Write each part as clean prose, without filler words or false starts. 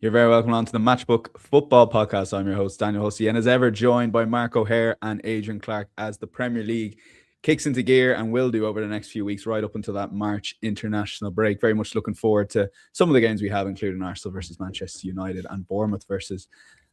You're very welcome on to the Matchbook Football Podcast. I'm your host, Daniel Hussey, and as ever, joined by Mark O'Hare and Adrian Clarke as the Premier League kicks into gear and will do over the next few weeks, right up until that March international break. Very much looking forward to some of the games we have, including Arsenal versus Manchester United and Bournemouth versus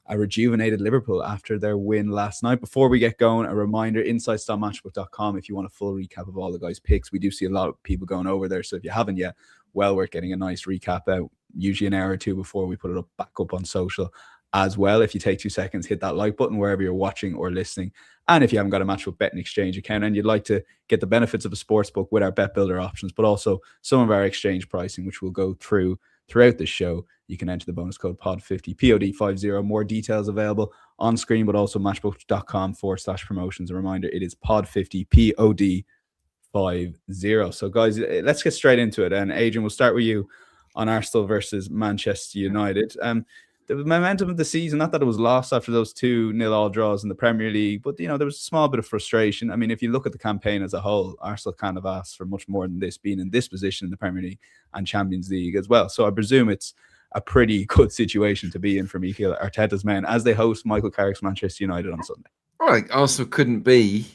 a rejuvenated Liverpool after their win last night. Before we get going, a reminder, insights.matchbook.com if you want a full recap of all the guys' picks. We do see a lot of people going over there, so if you haven't yet, well worth getting a nice recap out, usually an hour or two before we put it back up on social as well. If you take 2 seconds, hit that like button wherever you're watching or listening. And if you haven't got a Matchbook Bet and Exchange account and you'd like to get the benefits of a sports book with our bet builder options, but also some of our exchange pricing, which we'll go through throughout this show, you can enter the bonus code POD50, POD50. More details available on screen, but also matchbook.com/promotions. A reminder, it is POD50, POD50. So guys, let's get straight into it. And Adrian, we'll start with you on Arsenal versus Manchester United. The momentum of the season, not that it was lost after those 2-0 draws in the Premier League, but, you know, there was a small bit of frustration. I mean, if you look at the campaign as a whole, Arsenal kind of asked for much more than this, being in this position in the Premier League and Champions League as well. So I presume it's a pretty good situation to be in for Mikel Arteta's men as they host Michael Carrick's Manchester United on Sunday. Well, Arsenal couldn't be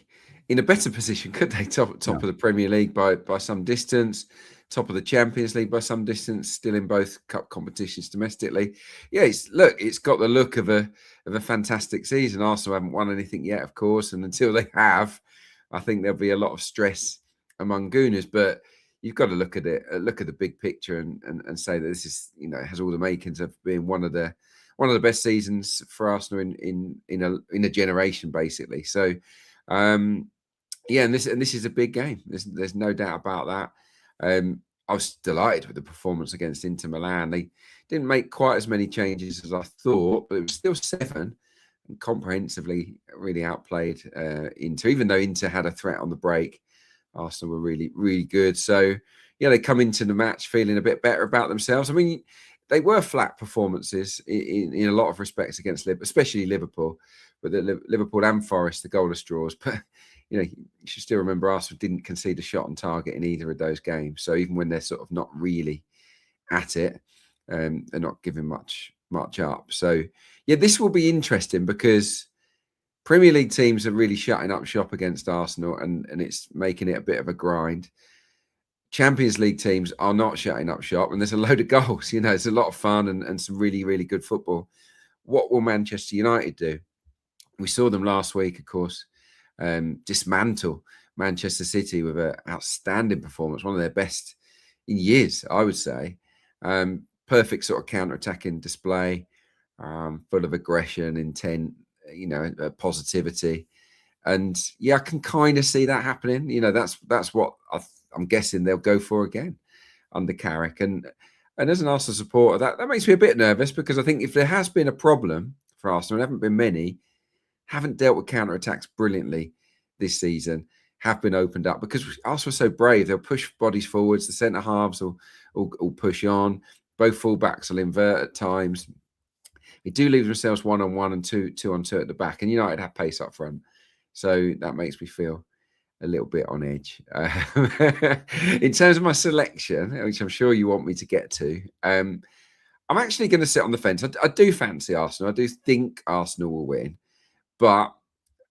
in a better position, could they? Top of the Premier League by some distance, top of the Champions League by some distance, still in both cup competitions domestically. Yeah, it's got the look of a fantastic season. Arsenal haven't won anything yet, of course, and until they have, I think there'll be a lot of stress among Gooners. But you've got to look at it, look at the big picture, and say that this is, you know, has all the makings of being one of the best seasons for Arsenal in a generation, basically. So, yeah, and this is a big game. There's no doubt about that. I was delighted with the performance against Inter Milan. They didn't make quite as many changes as I thought, but it was still 7 and comprehensively really outplayed Inter. Even though Inter had a threat on the break, Arsenal were really, really good. So, yeah, they come into the match feeling a bit better about themselves. I mean, they were flat performances in a lot of respects against Liverpool, especially Liverpool, but Liverpool and Forest, the goalless draws. But, you know, you should still remember Arsenal didn't concede a shot on target in either of those games. So even when they're sort of not really at it, they're not giving much up. So, yeah, this will be interesting because Premier League teams are really shutting up shop against Arsenal, and it's making it a bit of a grind. Champions League teams are not shutting up shop, and there's a load of goals. You know, it's a lot of fun and some really, really good football. What will Manchester United do? We saw them last week, of course, dismantle Manchester City with an outstanding performance, one of their best in years, I would say. Perfect sort of counter-attacking display, full of aggression, intent, you know, positivity. And yeah, I can kind of see that happening. You know, that's what I'm guessing they'll go for again under Carrick. And as an Arsenal supporter, that makes me a bit nervous, because I think if there has been a problem for Arsenal, and haven't been many, haven't dealt with counter-attacks brilliantly this season, have been opened up, because Arsenal are so brave. They'll push bodies forwards. The centre-halves will push on. Both full-backs will invert at times. They do leave themselves 1-on-1 and 2-on-2 at the back. And United have pace up front. So that makes me feel a little bit on edge. In terms of my selection, which I'm sure you want me to get to, I'm actually going to sit on the fence. I do fancy Arsenal. I do think Arsenal will win. But,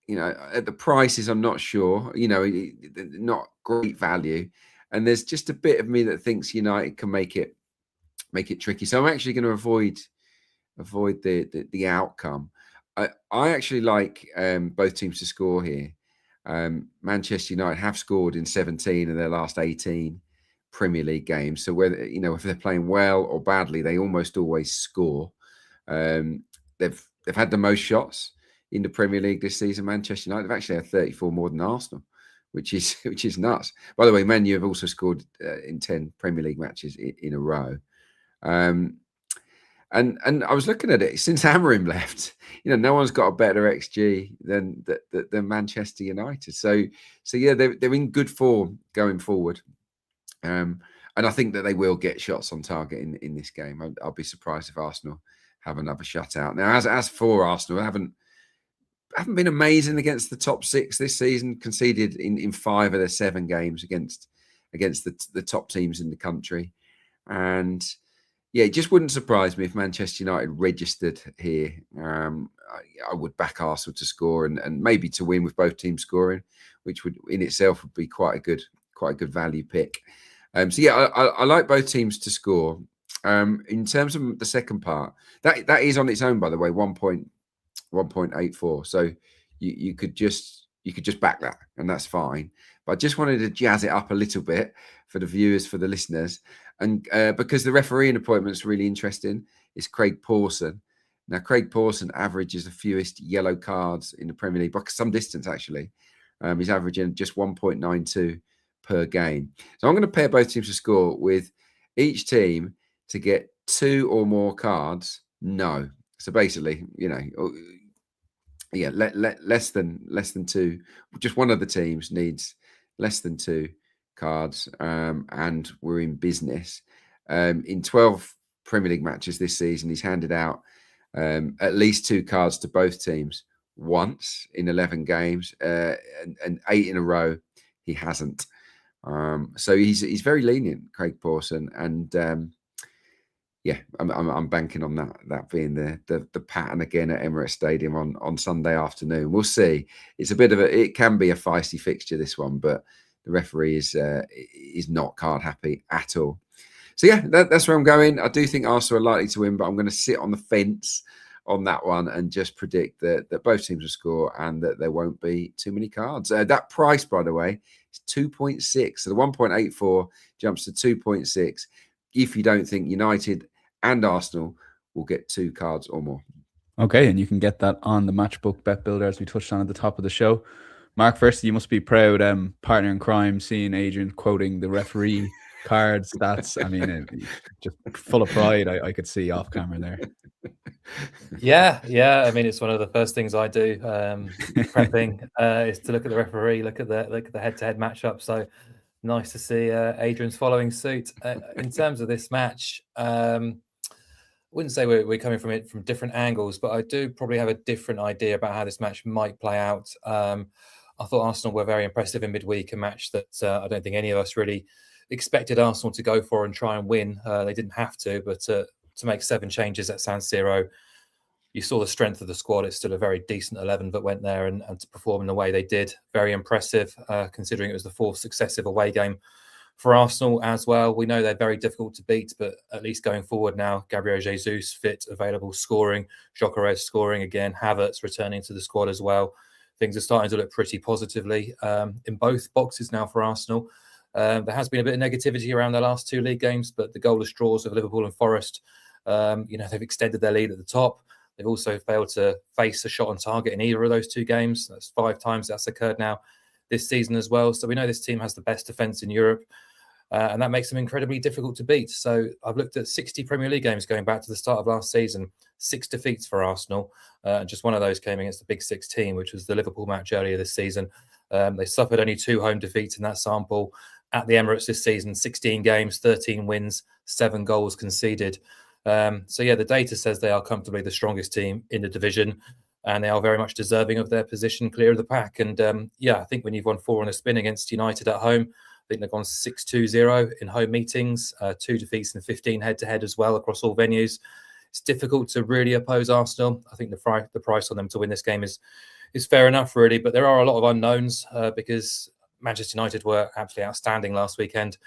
you know, at the prices, I'm not sure. You know, not great value. And there's just a bit of me that thinks United can make it tricky. So I'm actually going to avoid the outcome. I actually like both teams to score here. Manchester United have scored in 17 of their last 18 Premier League games. So whether, you know, if they're playing well or badly, they almost always score. They've had the most shots in the Premier League this season. Manchester United have actually had 34 more than Arsenal, which is nuts. By the way, Man Utd have also scored in 10 Premier League matches in a row. And I was looking at it since Amorim left. You know, no one's got a better XG than Manchester United. So yeah, they're in good form going forward. And I think that they will get shots on target in this game. I'll be surprised if Arsenal have another shutout. Now, as for Arsenal, haven't been amazing against the top 6 this season. Conceded in 5 of their 7 games against the top teams in the country, and Yeah, it just wouldn't surprise me if Manchester United registered here. I would back Arsenal to score and maybe to win with both teams scoring, which would in itself would be quite a good value pick. So yeah, I like both teams to score. In terms of the second part, that is on its own, by the way, 1.84. So you could just back that, and that's fine. But I just wanted to jazz it up a little bit for the viewers, for the listeners. And because the refereeing appointment is really interesting, it's Craig Pawson. Now, Craig Pawson averages the fewest yellow cards in the Premier League by some distance, actually. He's averaging just 1.92 per game. So I'm going to pair both teams to score with each team to get 2 or more cards. No. So basically, less than 2. Just one of the teams needs less than 2 cards, and we're in business. In 12 Premier League matches this season, he's handed out at least 2 cards to both teams once in 11 games, and 8 in a row he hasn't. So he's very lenient, Craig Pawson, and I'm banking on that being the pattern again at Emirates Stadium on Sunday afternoon. We'll see. It can be a feisty fixture, this one, but the referee is not card happy at all. So yeah, that's where I'm going. I do think Arsenal are likely to win, but I'm going to sit on the fence on that one and just predict that both teams will score and that there won't be too many cards. That price, by the way, is 2.6. So the 1.84 jumps to 2.6 if you don't think United and Arsenal will get 2 cards or more. Okay, and you can get that on the Matchbook bet builder, as we touched on at the top of the show. Mark, first, you must be proud, partner in crime, seeing Adrian quoting the referee card stats. I mean, just full of pride, I could see off camera there. Yeah. I mean, it's one of the first things I do prepping is to look at the referee, look at the head-to-head matchup. So nice to see Adrian's following suit. In terms of this match, I wouldn't say we're coming from it from different angles, but I do probably have a different idea about how this match might play out. I thought Arsenal were very impressive in midweek, a match that I don't think any of us really expected Arsenal to go for and try and win. They didn't have to, but to make 7 changes at San Siro, you saw the strength of the squad. It's still a very decent 11 that went there and to perform in the way they did. Very impressive, considering it was the 4th successive away game for Arsenal as well. We know they're very difficult to beat, but at least going forward now, Gabriel Jesus fit, available, scoring, Gyökeres scoring again, Havertz returning to the squad as well. Things are starting to look pretty positively in both boxes now for Arsenal. There has been a bit of negativity around their last 2 league games, but the goalless draws of Liverpool and Forest, they've extended their lead at the top. They've also failed to face a shot on target in either of those 2 games. That's 5 times that's occurred now this season as well. So we know this team has the best defence in Europe, and that makes them incredibly difficult to beat. So I've looked at 60 Premier League games going back to the start of last season, 6 defeats for Arsenal. Just one of those came against the Big 6 team, which was the Liverpool match earlier this season. They suffered only 2 home defeats in that sample at the Emirates this season, 16 games, 13 wins, 7 goals conceded. So yeah, the data says they are comfortably the strongest team in the division, and they are very much deserving of their position clear of the pack. And I think when you've won 4 on a spin against United at home, I think they've gone 6-2-0 in home meetings, 2 defeats and 15 head-to-head as well across all venues. It's difficult to really oppose Arsenal. I think the price on them to win this game is fair enough, really. But there are a lot of unknowns because Manchester United were absolutely outstanding last weekend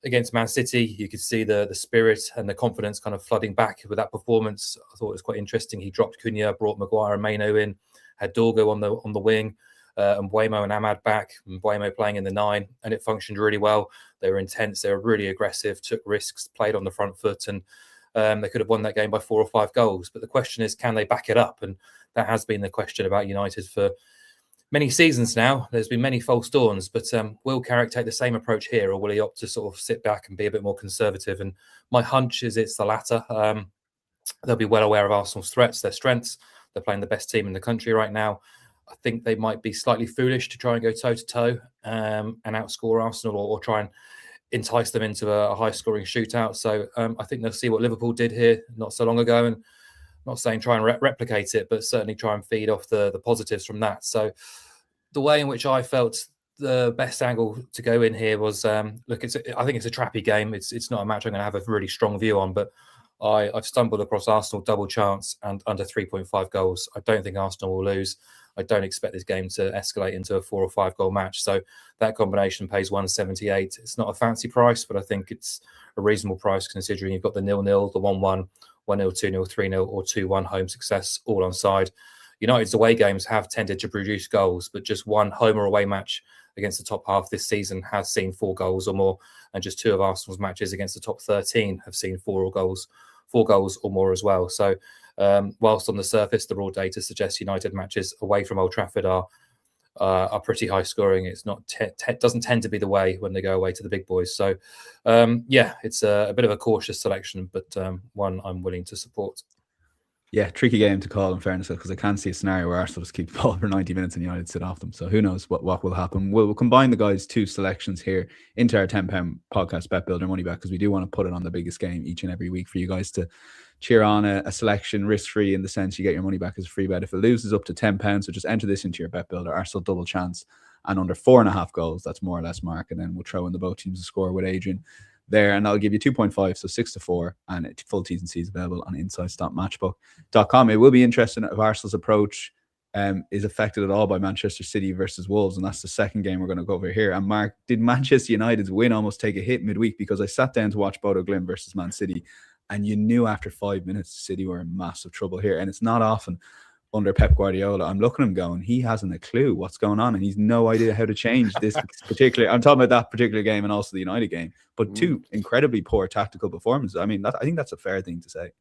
against Man City. You could see the spirit and the confidence kind of flooding back with that performance. I thought it was quite interesting. He dropped Cunha, brought Maguire and Maino in, had Dorgo on the wing, and Mbeumo and Ahmad back, and Mbeumo playing in the 9, and it functioned really well. They were intense, they were really aggressive, took risks, played on the front foot, and they could have won that game by 4 or 5 goals. But the question is, can they back it up? And that has been the question about United for many seasons now. There's been many false dawns, but will Carrick take the same approach here, or will he opt to sort of sit back and be a bit more conservative? And my hunch is it's the latter. They'll be well aware of Arsenal's threats, their strengths. They're playing the best team in the country right now. I think they might be slightly foolish to try and go toe-to-toe and outscore Arsenal or try and entice them into a high-scoring shootout. So I think they'll see what Liverpool did here not so long ago, and not saying try and replicate it, but certainly try and feed off the positives from that. So the way in which I felt the best angle to go in here was I think it's a trappy game. It's not a match I'm going to have a really strong view on, but I've stumbled across Arsenal double chance and under 3.5 goals. I don't think Arsenal will lose. I don't expect this game to escalate into a 4 or 5 goal match. So that combination pays 178. It's not a fancy price, but I think it's a reasonable price considering you've got the 0-0, the 1-1, 1-0, 2-0, 3-0, or 2-1 home success all on side. United's away games have tended to produce goals, but just one home or away match against the top half this season has seen 4 goals or more, and just 2 of Arsenal's matches against the top 13 have seen 4 goals or more as well. So whilst on the surface the raw data suggests United matches away from Old Trafford are pretty high scoring, it's not doesn't tend to be the way when they go away to the big boys. So it's a bit of a cautious selection, but one I'm willing to support. Yeah, tricky game to call in fairness, because I can see a scenario where Arsenal just keep the ball for 90 minutes and United sit off them. So who knows what will happen. We'll combine the guys' 2 selections here into our £10 podcast Bet Builder money back, because we do want to put it on the biggest game each and every week for you guys to cheer on a selection risk-free, in the sense you get your money back as a free bet. If it loses up to £10, so just enter this into your Bet Builder. Arsenal double chance and under 4.5 goals. That's more or less mark. And then we'll throw in the both teams to score with Adrian there, and I'll give you 2.5, so 6-4, and full T's and C's available on insights.matchbook.com. It will be interesting if Arsenal's approach is affected at all by Manchester City versus Wolves, and that's the second game we're going to go over here. And Mark, did Manchester United's win almost take a hit midweek? Because I sat down to watch Bodo Glimt versus Man City, and you knew after 5 minutes City were in massive trouble here, and it's not often under Pep Guardiola. I'm looking at him going, he hasn't a clue what's going on, and he's no idea how to change this particular. I'm talking about that particular game and also the United game, but 2 incredibly poor tactical performances. I mean, I think that's a fair thing to say.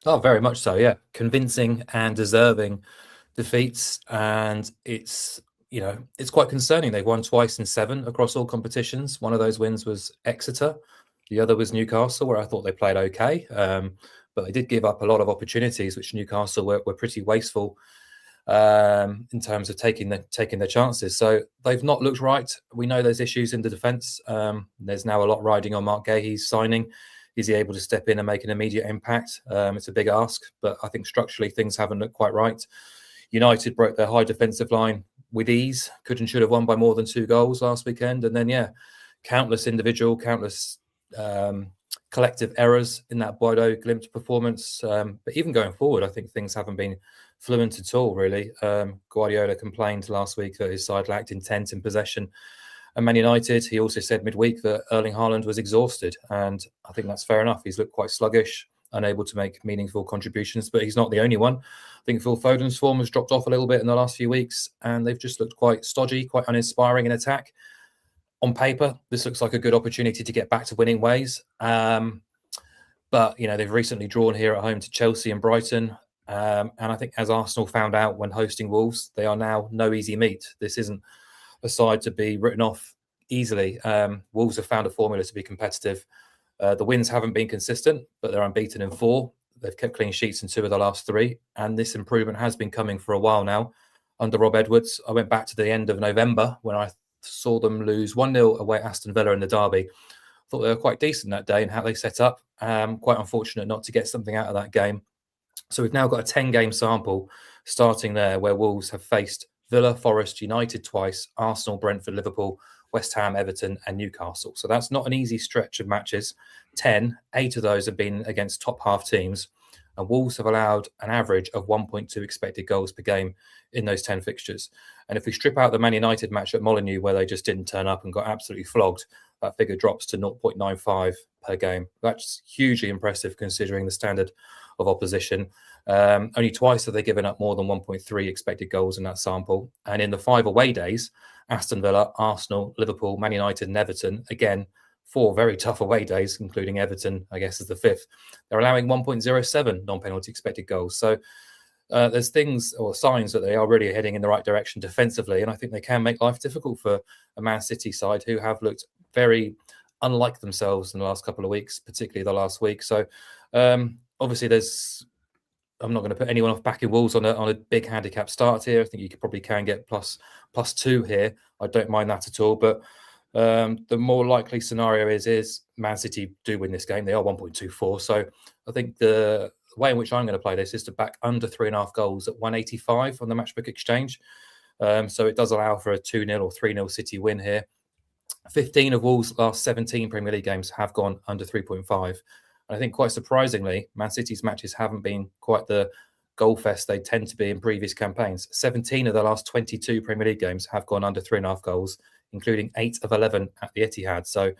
Oh, very much so. Yeah, convincing and deserving defeats, and it's quite concerning. They've won twice in 7 across all competitions. One of those wins was Exeter, the other was Newcastle, where I thought they played okay. But they did give up a lot of opportunities, which Newcastle were pretty wasteful in terms of taking their chances. So they've not looked right. We know there's issues in the defence. There's now a lot riding on Mark Gahey's signing. Is he able to step in and make an immediate impact? It's a big ask, but I think structurally things haven't looked quite right. United broke their high defensive line with ease. Could and should have won by more than 2 goals last weekend. And then, countless collective errors in that Bodo Glimt performance. But even going forward, I think things haven't been fluent at all, really. Guardiola complained last week that his side lacked intent in possession. And Man United, he also said midweek that Erling Haaland was exhausted. And I think that's fair enough. He's looked quite sluggish, unable to make meaningful contributions, but he's not the only one. I think Phil Foden's form has dropped off a little bit in the last few weeks, and they've just looked quite stodgy, quite uninspiring in attack. On paper, this looks like a good opportunity to get back to winning ways. But, they've recently drawn here at home to Chelsea and Brighton. And I think, as Arsenal found out when hosting Wolves, they are now no easy meet. This isn't a side to be written off easily. Wolves have found a formula to be competitive. The wins haven't been consistent, but they're unbeaten in 4. They've kept clean sheets in 2 of the last 3. And this improvement has been coming for a while now under Rob Edwards. I went back to the end of November when I saw them lose 1-0 away at Aston Villa in the derby. Thought they were quite decent that day in how they set up. Quite unfortunate not to get something out of that game. So we've now got a 10-game sample starting there, where Wolves have faced Villa, Forest, United twice, Arsenal, Brentford, Liverpool, West Ham, Everton and Newcastle. So that's not an easy stretch of matches. 8 of those have been against top half teams. And Wolves have allowed an average of 1.2 expected goals per game in those 10 fixtures. And if we strip out the Man United match at Molineux, where they just didn't turn up and got absolutely flogged, that figure drops to 0.95 per game. That's hugely impressive considering the standard of opposition. Only twice have they given up more than 1.3 expected goals in that sample. And in the 5 away days, Aston Villa, Arsenal, Liverpool, Man United and Everton, again, 4 very tough away days, including Everton, I guess, as the 5th. They're allowing 1.07 non-penalty expected goals. So there's things or signs that they are really heading in the right direction defensively. And I think they can make life difficult for a Man City side who have looked very unlike themselves in the last couple of weeks, particularly the last week. So obviously I'm not going to put anyone off backing Wolves on a big handicap start here. I think you probably can get plus 2 here. I don't mind that at all. But the more likely scenario is Man City do win this game. They are 1.24. So I think the way in which I'm going to play this is to back under 3.5 goals at 185 on the Matchbook exchange. So it does allow for a 2-0 or 3-0 City win here. 15 of Wolves' last 17 Premier League games have gone under 3.5. And I think quite surprisingly, Man City's matches haven't been quite the goal fest they tend to be in previous campaigns. 17 of the last 22 Premier League games have gone under 3.5 goals, including 8 of 11 at the Etihad. So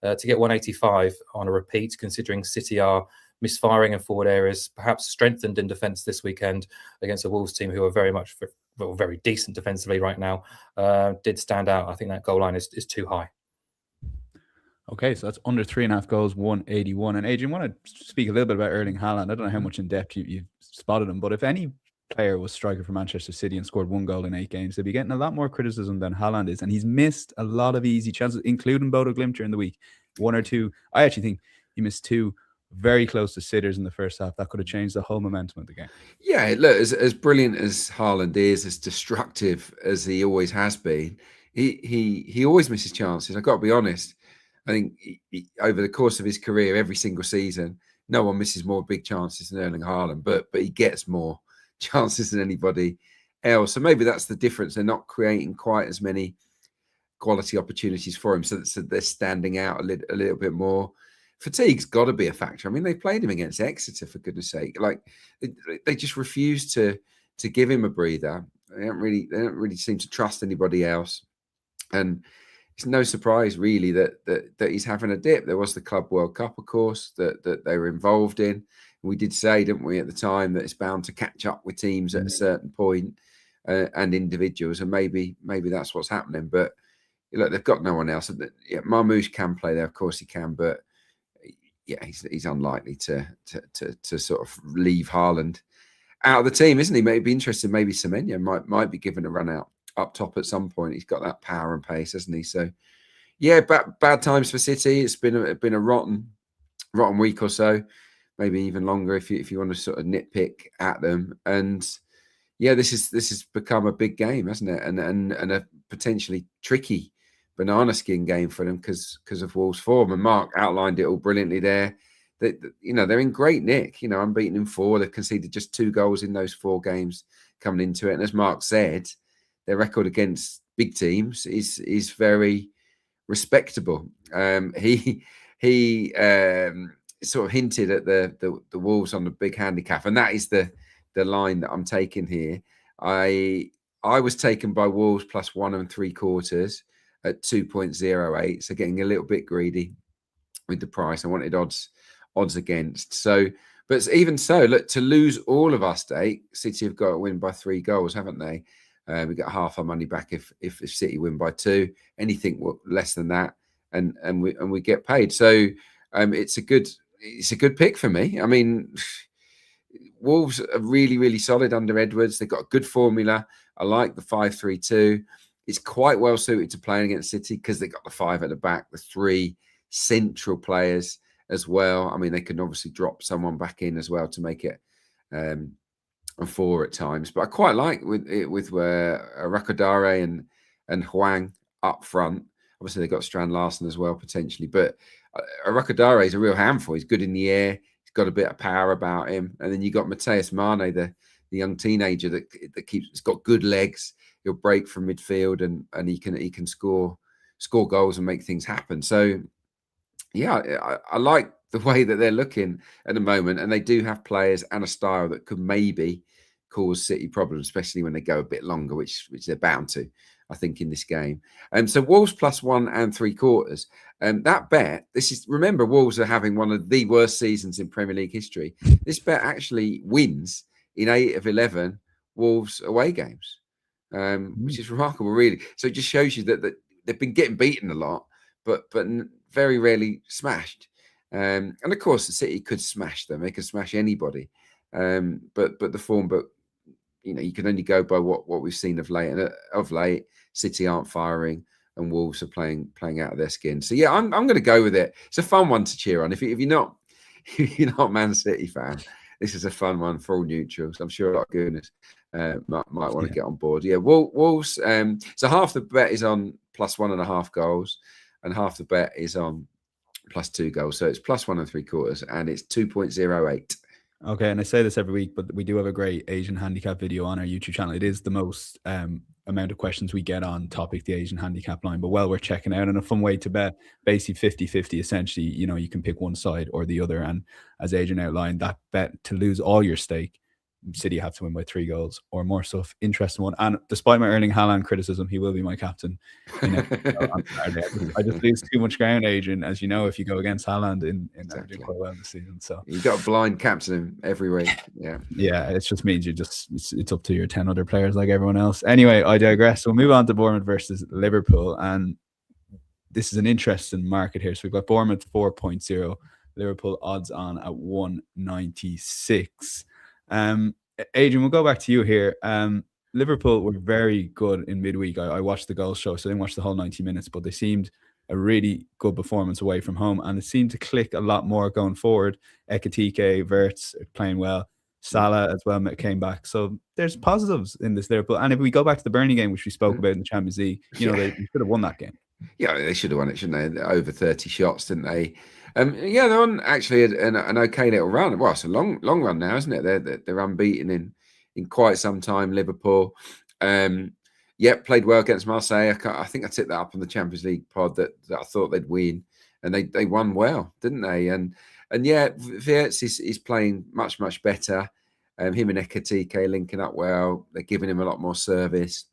to get 185 on a repeat, considering City are misfiring in forward areas, perhaps strengthened in defence this weekend against a Wolves team who are very decent defensively right now, did stand out. I think that goal line is too high. Okay, so that's under 3.5 goals, 181. And Adrian, I want to speak a little bit about Erling Haaland. I don't know how much in depth you've spotted him, but if any player was striker for Manchester City and scored 1 goal in 8 games, they'd be getting a lot more criticism than Haaland is. And he's missed a lot of easy chances, including Bodo Glimt during the week. 1 or 2. I actually think he missed 2 very close to sitters in the first half. That could have changed the whole momentum of the game. Yeah, look, as brilliant as Haaland is, as destructive as he always has been, he always misses chances. I've got to be honest. I think over the course of his career, every single season, no one misses more big chances than Erling Haaland, but he gets more chances than anybody else. So maybe that's the difference. They're not creating quite as many quality opportunities for him, so they're standing out a little bit more. Fatigue's got to be a factor. I mean, they played him against Exeter, for goodness sake. Like they just refuse to give him a breather. They don't really seem to trust anybody else, and it's no surprise really that he's having a dip. There was the Club World Cup, of course, that they were involved in. We did say, didn't we, at the time, that it's bound to catch up with teams at a certain point, and individuals, and maybe that's what's happening. But look, they've got no one else. Yeah, Marmoush can play there, of course he can, but yeah, he's unlikely to sort of leave Haaland out of the team, isn't he? Maybe interesting. Maybe Semenyo might be given a run out up top at some point. He's got that power and pace, hasn't he? So yeah, bad times for City. It's been a rotten week or so, maybe even longer if you want to sort of nitpick at them. And yeah, this has become a big game, hasn't it? And a potentially tricky banana skin game for them because of Wolves' form. And Mark outlined it all brilliantly there. They're in great nick. Unbeaten in 4. They've conceded just 2 goals in those 4 games coming into it. And as Mark said, their record against big teams is very respectable. He sort of hinted at the Wolves on the big handicap, and that is the line that I'm taking here. I was taken by Wolves plus 1 3/4 at 2.08, so getting a little bit greedy with the price. I wanted odds against. So, but even so, look, to lose all of our stake, City have got to win by 3 goals, haven't they? We get half our money back if City win by 2. Anything less than that, and we get paid. So it's a good pick for me. I mean, Wolves are really, really solid under Edwards. They've got a good formula. I like the 5-3-2. It's quite well suited to playing against City because they've got the 5 at the back, the 3 central players as well. I mean, they can obviously drop someone back in as well to make it a 4 at times. But I quite like with Rakadare and Hwang up front. Obviously, they've got Strand Larsen as well, potentially. But Rakadare is a real handful. He's good in the air. He's got a bit of power about him. And then you got Mateus Mane, the young teenager that he's got good legs. He'll break from midfield and he can score goals and make things happen. So yeah, I like the way that they're looking at the moment, and they do have players and a style that could maybe cause City problems, especially when they go a bit longer, which they're bound to, I think, in this game. So Wolves plus 1 3/4. That bet, remember, Wolves are having one of the worst seasons in Premier League history. This bet actually wins in 8 of 11 Wolves away games, which is remarkable, really. So it just shows you that they've been getting beaten a lot, but very rarely smashed. And of course, the City could smash them. They could smash anybody. But the form book, you can only go by what we've seen of late. And of late, City aren't firing, and Wolves are playing out of their skin. So yeah, I'm going to go with it. It's a fun one to cheer on. If you're not a Man City fan, this is a fun one for all neutrals. I'm sure a lot of goodness might want to get on board. Yeah, Wolves. So half the bet is on plus 1.5 goals, and half the bet is on plus 2 goals. So it's plus 1 3/4, and it's 2.08. Okay, and I say this every week, but we do have a great Asian handicap video on our YouTube channel. It is the most amount of questions we get on topic, the Asian handicap line, but well worth checking out, and a fun way to bet. Basically 50-50 essentially. You can pick one side or the other, and as Adrian outlined, that bet to lose all your stake, City have to win by 3 goals or more. So interesting one. And despite my Erling Haaland criticism, he will be my captain on Saturday. I just lose too much ground, Adrian, as you know, if you go against Haaland in Exactly. doing quite well this season. So you've got a blind captain him every week. Yeah, it just means it's up to your 10 other players like everyone else. Anyway, I digress. We'll move on to Bournemouth versus Liverpool, and this is an interesting market here. So we've got Bournemouth 4.0, Liverpool odds on at 196. Adrian, we'll go back to you here. Liverpool were very good in midweek. I watched the goal show, so I didn't watch the whole 90 minutes, but they seemed a really good performance away from home, and it seemed to click a lot more going forward. Ekitike, Wirtz playing well. Salah as well came back. So there's positives in this Liverpool. And if we go back to the Burnley game, which we spoke about in the Champions League, they should have won that game. Yeah, they should have won it, shouldn't they? Over 30 shots, didn't they? They're on actually an okay little run. Well, it's a long run now, isn't it? They're unbeaten in quite some time. Liverpool, played well against Marseille. I think I tipped that up on the Champions League pod that I thought they'd win, and they won well, didn't they? And Wirtz is playing much better. Him and Ekitike linking up well. They're giving him a lot more service.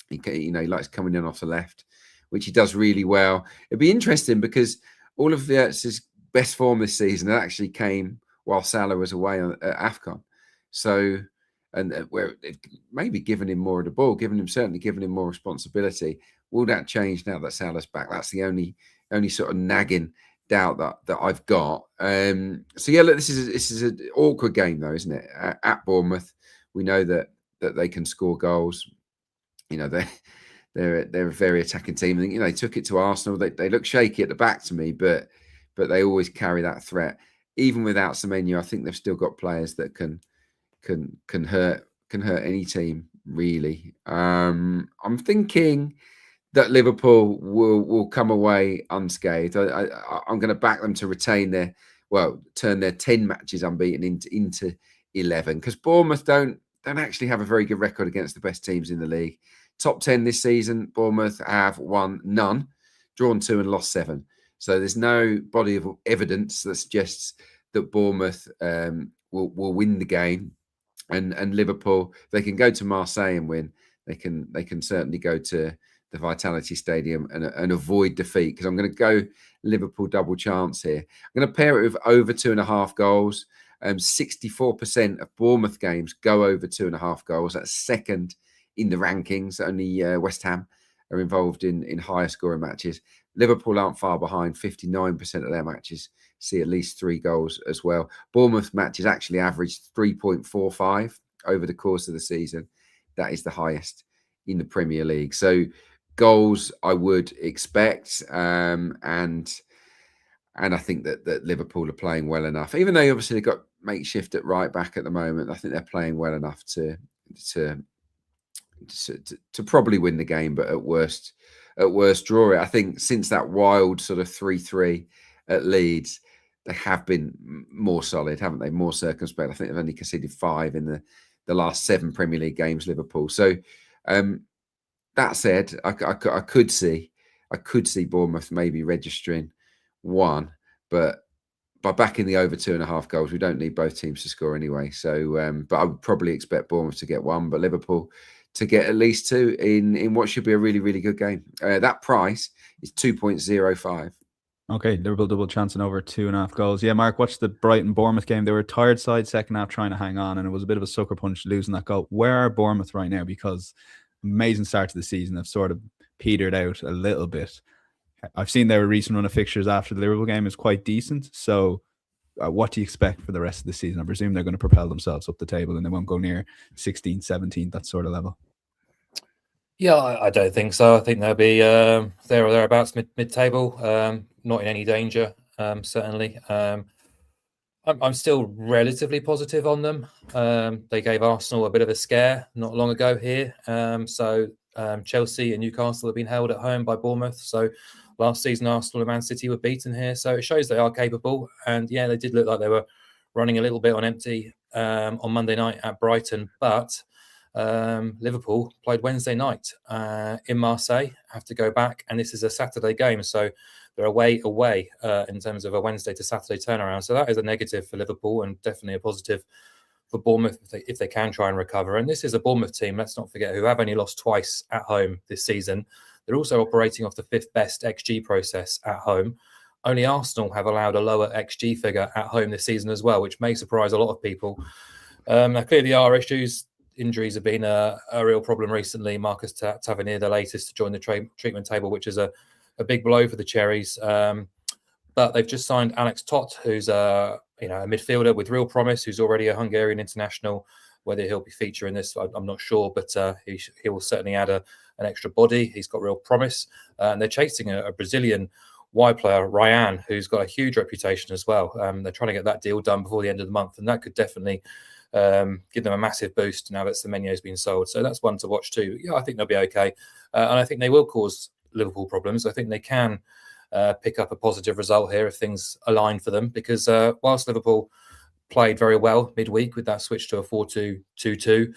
He likes coming in off the left, which he does really well. It'd be interesting because all of Wirtz's best form this season actually came while Salah was away at AFCON. So, where they've maybe given him more of the ball, certainly given him more responsibility. Will that change now that Salah's back? That's the only sort of nagging doubt that I've got. Look, this is an awkward game though, isn't it? At Bournemouth, we know that they can score goals. They're a very attacking team. I think they took it to Arsenal. They look shaky at the back to me, but they always carry that threat. Even without Semenyo, I think they've still got players that can hurt any team really. I'm thinking that Liverpool will come away unscathed. I'm going to back them to turn their 10 matches unbeaten into 11, because Bournemouth don't actually have a very good record against the best teams in the league. Top 10 this season, Bournemouth have won none, drawn 2 and lost 7. So there's no body of evidence that suggests that Bournemouth will win the game. And Liverpool, they can go to Marseille and win. They can certainly go to the Vitality Stadium and avoid defeat, because I'm going to go Liverpool double chance here. I'm going to pair it with over 2.5 goals. 64% of Bournemouth games go over 2.5 goals. That's second in the rankings. Only West Ham are involved in higher scoring matches. Liverpool aren't far behind. 59% of their matches see at least 3 goals as well. Bournemouth matches actually averaged 3.45 over the course of the season. That is the highest in the Premier League. So goals I would expect, and I think that Liverpool are playing well enough, even though obviously they've got makeshift at right back at the moment. I think they're playing well enough to probably win the game, but at worst draw it. I think since that wild sort of 3-3 at Leeds, they have been more solid, haven't they? More circumspect. I think they've only conceded 5 in the last 7 Premier League games, Liverpool. So that said, I could see Bournemouth maybe registering 1, but by backing the over 2.5 goals, we don't need both teams to score anyway. So, but I would probably expect Bournemouth to get 1, but Liverpool to get at least 2 in what should be a really, really good game. That price is 2.05. Okay, Liverpool double chance and over 2.5 goals. Yeah, Mark, watch the Brighton Bournemouth game. They were a tired side second half trying to hang on, and it was a bit of a sucker punch losing that goal. Where are Bournemouth right now? Because amazing start to the season, have sort of petered out a little bit. I've seen their recent run of fixtures after the Liverpool game is quite decent. So what do you expect for the rest of the season? I presume they're going to propel themselves up the table and they won't go near 16, 17, that sort of level. Yeah, I don't think so. I think they'll be there or thereabouts mid-table, not in any danger, certainly. I'm still relatively positive on them. They gave Arsenal a bit of a scare not long ago here. Chelsea and Newcastle have been held at home by Bournemouth. So last season, Arsenal and Man City were beaten here. So it shows they are capable. And yeah, they did look like they were running a little bit on empty on Monday night at Brighton. But Liverpool played Wednesday night in Marseille, have to go back, and this is a Saturday game, so they're away in terms of a Wednesday to Saturday turnaround. So that is a negative for Liverpool and definitely a positive for Bournemouth if they can try and recover. And this is a Bournemouth team, let's not forget, who have only lost twice at home this season. They're also operating off the 5th best XG process at home. Only Arsenal have allowed a lower XG figure at home this season as well, which may surprise a lot of people. Now, clearly, there are issues. Injuries have been a real problem recently. Marcus Tavernier, the latest to join the treatment table, which is a big blow for the Cherries. But they've just signed Alex Tot, who's a midfielder with real promise, who's already a Hungarian international. Whether he'll be featuring this, I'm not sure, but he will certainly add an extra body. He's got real promise. And they're chasing a Brazilian wide player, Ryan, who's got a huge reputation as well. They're trying to get that deal done before the end of the month, and that could definitely give them a massive boost now that Semenyo's been sold. So that's one to watch too. Yeah, I think they'll be okay. And I think they will cause Liverpool problems. I think they can pick up a positive result here if things align for them, because whilst Liverpool played very well midweek with that switch to a 4-2-2-2,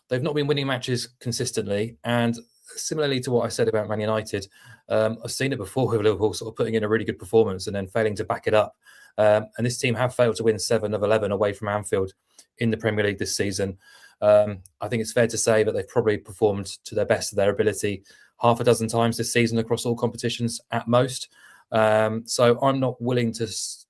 they've not been winning matches consistently. And similarly to what I said about Man United, I've seen it before with Liverpool sort of putting in a really good performance and then failing to back it up. And this team have failed to win 7 of 11 away from Anfield in the Premier League this season. I think it's fair to say that they've probably performed to their best of their ability half a dozen times this season across all competitions at most. So I'm not willing to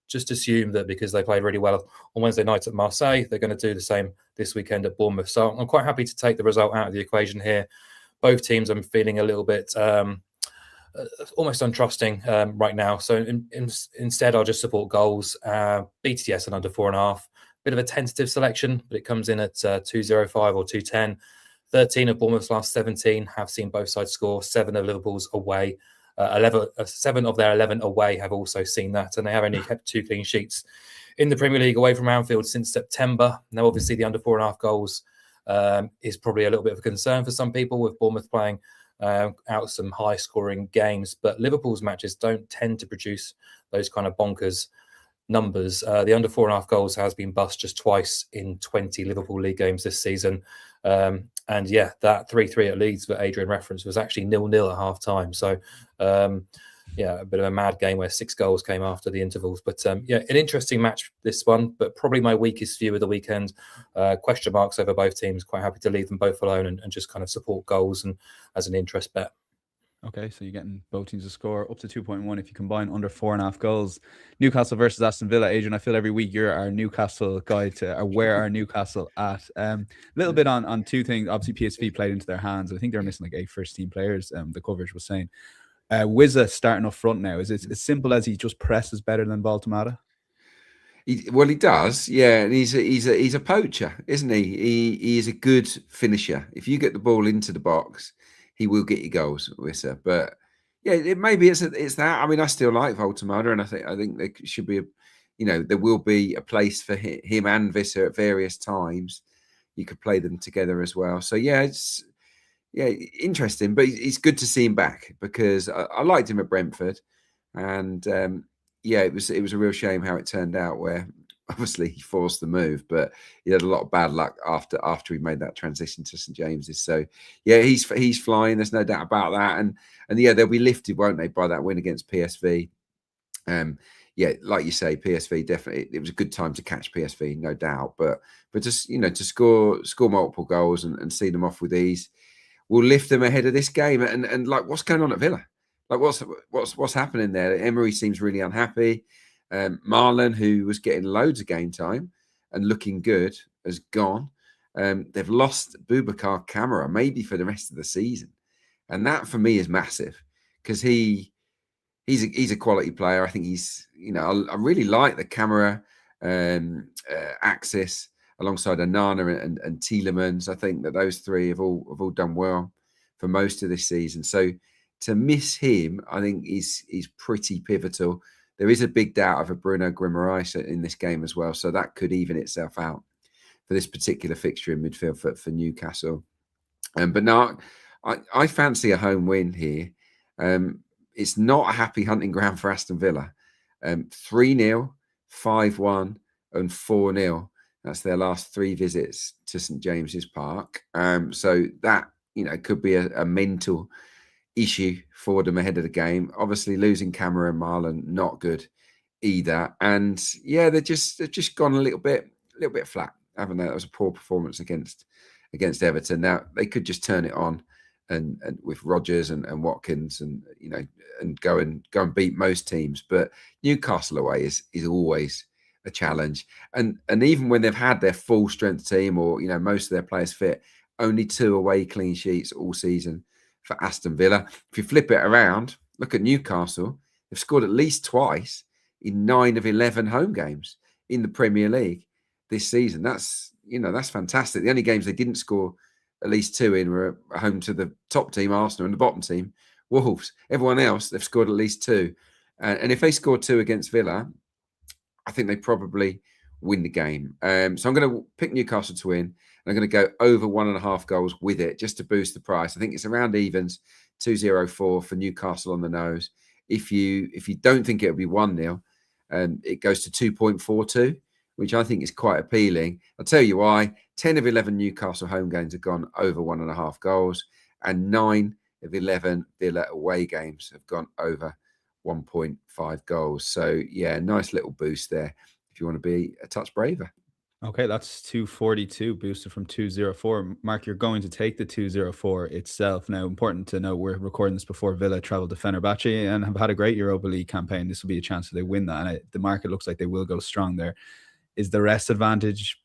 just assume that because they played really well on Wednesday night at Marseille, they're going to do the same this weekend at Bournemouth. So I'm quite happy to take the result out of the equation here. Both teams I'm feeling a little bit almost untrusting right now. So instead, I'll just support goals. BTTS and under 4.5. Bit of a tentative selection, but it comes in at 2.05 or 2.10. 13 of Bournemouth's last 17 have seen both sides score. 7 of Liverpool's away. 7 of their 11 away have also seen that, and they have only kept 2 clean sheets in the Premier League away from Anfield since September. Now, obviously, the under 4.5 goals is probably a little bit of a concern for some people, with Bournemouth playing out some high-scoring games, but Liverpool's matches don't tend to produce those kind of bonkers numbers. The under 4.5 goals has been bust just twice in 20 Liverpool League games this season. And yeah, that 3-3 at Leeds that Adrian referenced was actually 0-0 at half time. So yeah, a bit of a mad game where 6 goals came after the intervals. But yeah, an interesting match, this one, but probably my weakest view of the weekend. Question marks over both teams. Quite happy to leave them both alone and just kind of support goals and as an interest bet. Okay, so you're getting both teams to score up to 2.1 if you combine under 4.5 goals. Newcastle versus Aston Villa. Adrian, I feel every week you're our Newcastle guide to where are Newcastle at. A little bit on 2 things. Obviously, PSV played into their hands. I think they're missing like 8 first-team players. The coverage was saying. Wizza starting up front now. Is it as simple as he just presses better than Baltimore? Well, he does, yeah, and he's a poacher, isn't he? He is a good finisher. If you get the ball into the box, he will get you goals, Wissa. But yeah, maybe it's that. I mean, I still like Baltimore, and I think there should be there will be a place for him and Wissa at various times. You could play them together as well. So yeah, it's interesting, but it's good to see him back because I liked him at Brentford, and it was a real shame how it turned out. Where obviously he forced the move, but he had a lot of bad luck after he made that transition to St James's. So yeah, he's flying. There's no doubt about that, and yeah, they'll be lifted, won't they, by that win against PSV? Yeah, like you say, PSV definitely. It was a good time to catch PSV, no doubt. But just to score multiple goals and see them off with ease will lift them ahead of this game. And like, what's going on at Villa? Like, what's happening there? Emery seems really unhappy. Marlon, who was getting loads of game time and looking good, has gone. They've lost Boubacar Kamara, maybe for the rest of the season, and that for me is massive because he's a quality player. I think he's I really like the Kamara axis alongside Onana and Tielemans. I think that those 3 have all done well for most of this season. So to miss him, I think is pretty pivotal. There is a big doubt of a Bruno Guimaraes in this game as well, so that could even itself out for this particular fixture in midfield for Newcastle. But no, I fancy a home win here. It's not a happy hunting ground for Aston Villa. 3-0, 5-1, and 4-0. That's their last 3 visits to St James's Park. So that, could be a mental issue for them ahead of the game. Obviously, losing Cameron Marlon, not good either. And yeah, they've just gone a little bit flat, haven't they? That was a poor performance against Everton. Now they could just turn it on and with Rodgers and Watkins and go and beat most teams. But Newcastle away is always a challenge. And even when they've had their full strength team or most of their players fit, only 2 away clean sheets all season for Aston Villa. If you flip it around, look at Newcastle. They've scored at least twice in 9 of 11 home games in the Premier League this season. That's fantastic. The only games they didn't score at least 2 in were home to the top team, Arsenal, and the bottom team, Wolves. Everyone else, they've scored at least 2. And if they score 2 against Villa, I think they probably win the game. So I'm going to pick Newcastle to win. I'm going to go over 1.5 goals with it just to boost the price. I think it's around evens, 2.04 for Newcastle on the nose. If you don't think it'll be 1-0, it goes to 2.42, which I think is quite appealing. I'll tell you why. 10 of 11 Newcastle home games have gone over 1.5 goals, and 9 of 11 Villa away games have gone over 1.5 goals. So yeah, nice little boost there if you want to be a touch braver. Okay, that's 242 boosted from 204. Mark, you're going to take the 204 itself. Now, important to note, we're recording this before Villa travel to Fenerbahce and have had a great Europa League campaign. This will be a chance that they win that. And the market looks like they will go strong there. Is the rest advantage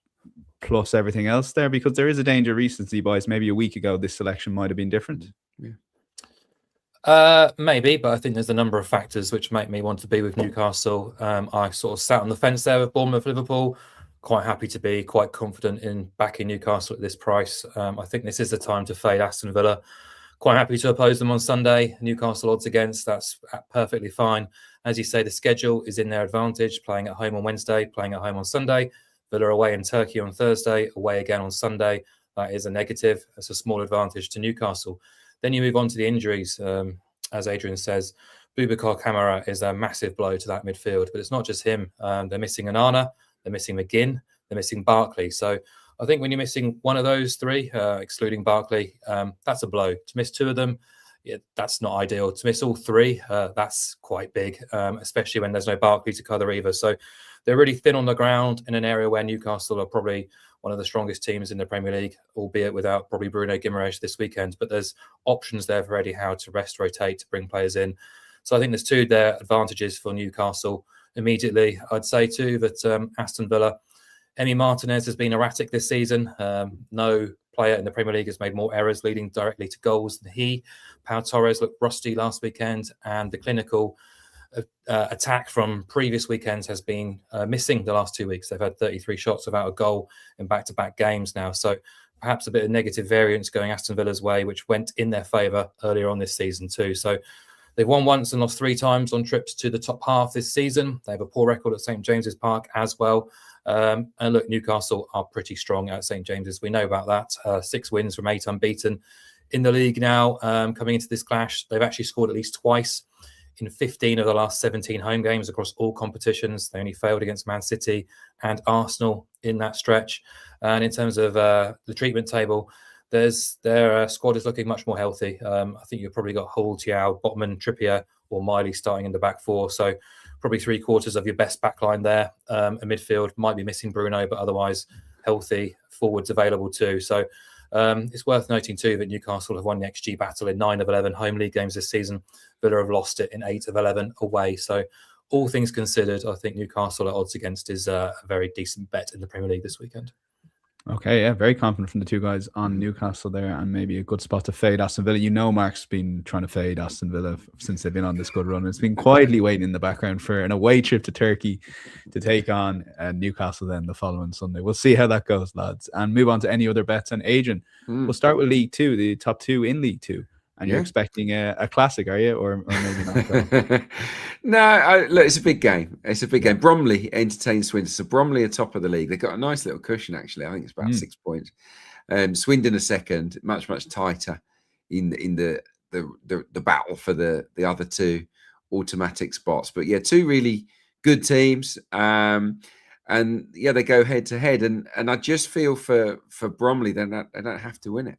plus everything else there? Because there is a danger recency bias. Maybe a week ago, this selection might have been different. Yeah. Maybe, but I think there's a number of factors which make me want to be with Newcastle. I sort of sat on the fence there with Bournemouth, Liverpool. Quite happy to be quite confident in backing Newcastle at this price. I think this is the time to fade Aston Villa. Quite happy to oppose them on Sunday. Newcastle odds against, that's perfectly fine. As you say, the schedule is in their advantage, playing at home on Wednesday, playing at home on Sunday. Villa away in Turkey on Thursday, away again on Sunday. That is a negative. That's a small advantage to Newcastle. Then you move on to the injuries. As Adrian says, Boubacar Kamara is a massive blow to that midfield, but it's not just him. They're missing Onana. They're missing McGinn. They're missing Barkley. So I think when you're missing one of those 3, excluding Barkley, that's a blow. To miss 2 of them, that's not ideal. To miss all 3, that's quite big, especially when there's no Barkley to cover either. So they're really thin on the ground in an area where Newcastle are probably one of the strongest teams in the Premier League, albeit without probably Bruno Guimaraes this weekend. But there's options there for Eddie Howe to rest, rotate, to bring players in. So I think there's 2 there advantages for Newcastle. Immediately, I'd say too that Aston Villa, Emi Martinez has been erratic this season. No player in the Premier League has made more errors leading directly to goals than he. Pau Torres looked rusty last weekend, and the clinical attack from previous weekends has been missing the last 2 weeks. They've had 33 shots without a goal in back-to-back games now. So perhaps a bit of negative variance going Aston Villa's way, which went in their favour earlier on this season too. So they've won once and lost 3 times on trips to the top half this season. They have a poor record at St James's Park as well. And look, Newcastle are pretty strong at St James's. We know about that. 6 wins from 8 unbeaten in the league now. Coming into this clash, they've actually scored at least twice in 15 of the last 17 home games across all competitions. They only failed against Man City and Arsenal in that stretch. And in terms of the treatment table, their squad is looking much more healthy. I think you've probably got Hull, Tiao, Botman, Trippier, or Miley starting in the back 4. So probably 3/4 of your best backline there. A midfield might be missing Bruno, but otherwise healthy forwards available too. So it's worth noting too that Newcastle have won the XG battle in 9 of 11 home league games this season. Villa have lost it in 8 of 11 away. So all things considered, I think Newcastle at odds against is a very decent bet in the Premier League this weekend. Okay, yeah, very confident from the 2 guys on Newcastle there, and maybe a good spot to fade Aston Villa. Mark's been trying to fade Aston Villa since they've been on this good run. It's been quietly waiting in the background for an away trip to Turkey to take on Newcastle then the following Sunday. We'll see how that goes, lads, and move on to any other bets. And Adrian, we'll start with League 2, the top 2 in League 2. And you're expecting a classic, are you? Or maybe not? No, look, it's a big game. It's a big game. Bromley entertains Swindon. So Bromley are top of the league. They've got a nice little cushion, actually. I think it's about 6 points. Swindon a second, much tighter in the battle for the other 2 automatic spots. But yeah, 2 really good teams. And yeah, they go head to head, and I just feel for Bromley, they don't have to win it.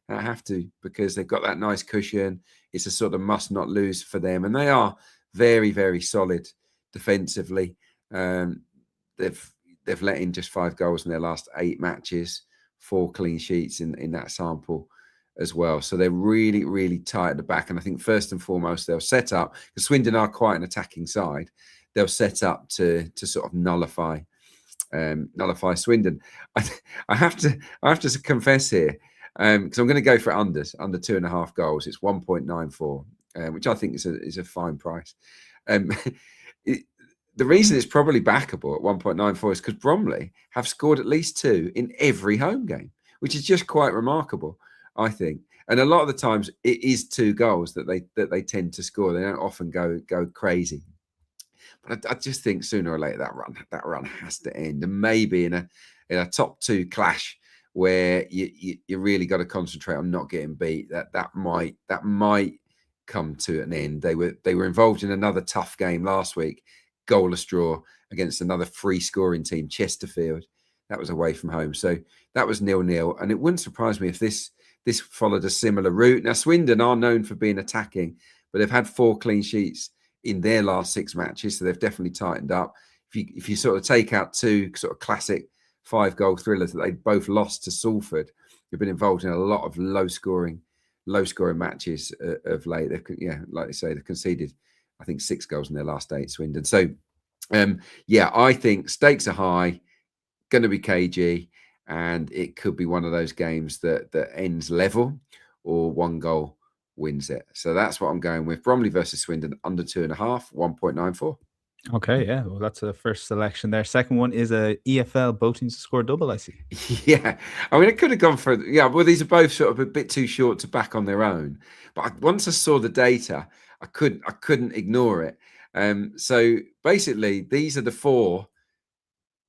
They don't have to, because they've got that nice cushion. It's a sort of must not lose for them, and they are very, very solid defensively. They've let in just 5 goals in their last 8 matches, 4 clean sheets in that sample as well. So they're really, really tight at the back. And I think first and foremost, they'll set up, because Swindon are quite an attacking side. They'll set up to sort of nullify Swindon. I have to confess here, because I'm going to go for under 2.5 goals. It's 1.94, which I think is a fine price. The reason it's probably backable at 1.94 is because Bromley have scored at least 2 in every home game, which is just quite remarkable, I think. And a lot of the times it is 2 goals that they tend to score. They don't often go crazy. But I just think sooner or later that run has to end, and maybe in a top 2 clash where you really got to concentrate on not getting beat. That might come to an end. They were involved in another tough game last week, goalless draw against another free scoring team, Chesterfield. That was away from home, so that was 0-0. And it wouldn't surprise me if this followed a similar route. Now, Swindon are known for being attacking, but they've had 4 clean sheets in their last 6 matches, so they've definitely tightened up. If you sort of take out 2 sort of classic 5-goal thrillers that they both lost to Salford, they've been involved in a lot of low scoring matches of late. Like they say, they've conceded, I think, 6 goals in their last 8, Swindon. So I think stakes are high, going to be cagey, and it could be one of those games that ends level or 1 goal wins it. So that's what I'm going with. Bromley versus Swindon, under 2.5, 1.94. Okay, yeah. Well, that's a first selection there. Second one is a EFL both teams to score double, I see. Yeah. I mean, I could have gone for, well, these are both sort of a bit too short to back on their own. But once I saw the data, I couldn't ignore it. So basically, these are the 4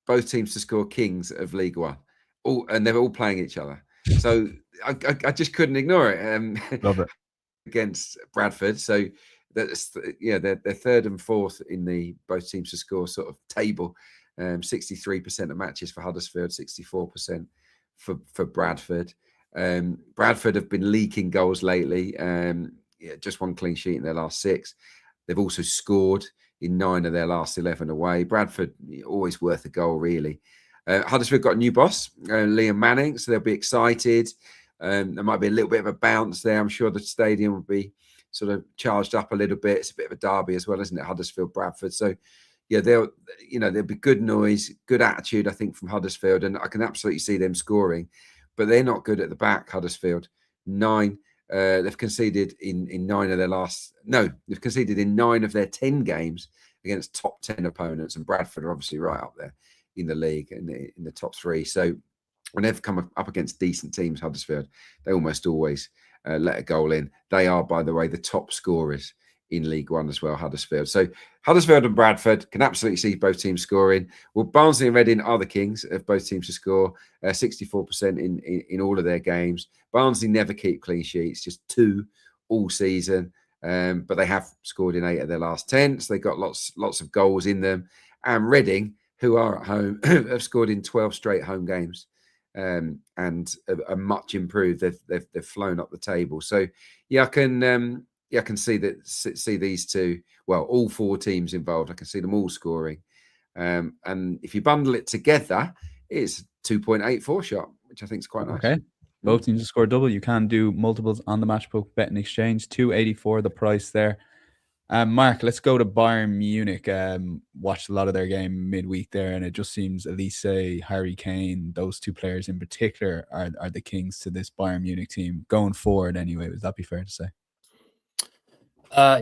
both teams to score kings of League One. And they're all playing each other. So I just couldn't ignore it. Love it. Against Bradford. So that's they're 3rd and 4th in the both teams to score sort of table. 63% of matches for Huddersfield, 64% for Bradford. Bradford have been leaking goals lately. Just 1 clean sheet in their last 6. They've also scored in 9 of their last 11 away. Bradford, always worth a goal, really. Huddersfield got a new boss, Liam Manning, so they'll be excited. There might be a little bit of a bounce there. I'm sure the stadium will be sort of charged up a little bit. It's a bit of a derby as well, isn't it? Huddersfield, Bradford. So yeah, there'll be good noise, good attitude, I think, from Huddersfield, and I can absolutely see them scoring. But they're not good at the back, Huddersfield. 9. They've conceded in 9 of their last. No, they've conceded in 9 of their 10 games against top 10 opponents, and Bradford are obviously right up there in the league, in the top 3. So when they've come up against decent teams, Huddersfield, they almost always let a goal in. They are, by the way, the top scorers in League One as well, Huddersfield. So Huddersfield and Bradford can absolutely see both teams scoring. Well, Barnsley and Reading are the kings of both teams to score, 64% in all of their games. Barnsley never keep clean sheets, just 2 all season, but they have scored in 8 of their last 10, so they've got lots of goals in them. And Reading, who are at home, have scored in 12 straight home games. And are much improved. They've flown up the table. So I can see these 2. Well, all 4 teams involved. I can see them all scoring. And if you bundle it together, it's 2.84 shot, which I think is quite nice. Okay. Both teams to score double. You can do multiples on the Matchbook Bet and Exchange. 284 the price there. Mark, let's go to Bayern Munich. Watched a lot of their game midweek there, and it just seems Elise, Harry Kane, those 2 players in particular are the kings to this Bayern Munich team going forward anyway. Would that be fair to say?